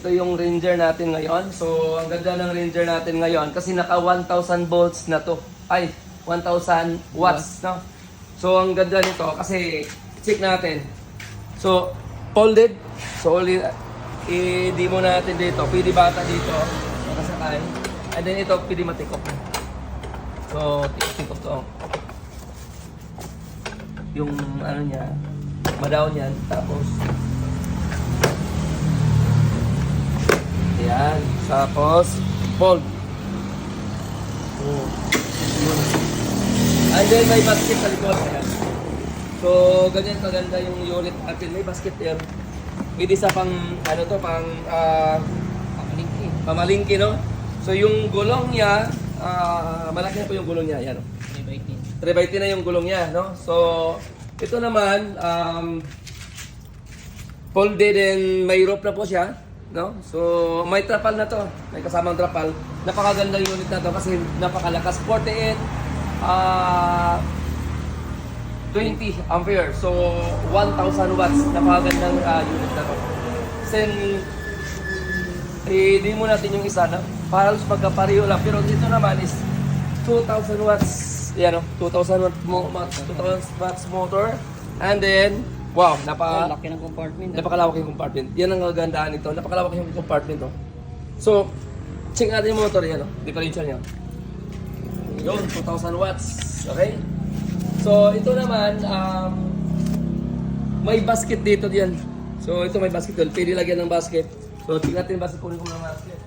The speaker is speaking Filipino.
Ito yung Ranger natin ngayon. So, ang ganda ng Ranger natin ngayon kasi naka 1,000 volts na to. Ay, 1,000 watts, no? So, ang ganda nito kasi check natin. So, folded. So, i-demo natin dito. Pwede bata dito. Makasakay. And then ito, pwede matikop. So, tikop to. Yung ano niya, madaw niyan. Tapos, yan. Tapos, fold. Oh. And then may basket sa likod. Ayan. So, ganyan kaganda yung unit natin. May basket yan. Pwede sa pang, ano to, pang, pamalingki. Pamalingki, no? So, yung gulong niya, malaki na po yung gulong niya. Ayan, no? 3x10 na yung gulong niya, no? So, ito naman, folded and may rope na po siya. No? So, may trapal na to. May kasamang trapal. Napakagandang unit na to kasi napakalakas. 48, 20 ampere. So, 1,000 watts. Napakagandang unit na to. Then, i-demo natin yung isa na para magkapareho lang. Pero dito naman is 2,000 watts. Yan o, 2,000 watts motor. And then, wow, laki ng compartment. napakalawak yung compartment. Yan ang kagandahan nito. Napakalawak yung compartment, oh. So, check natin yung motor yan, oh. Differential niya. Yun, 2,000 watts. Okay? So, ito naman, may basket dito diyan. So, ito may basket doon. Pwede lagyan ng basket. So, check natin yung basket. Kunin ko ng basket.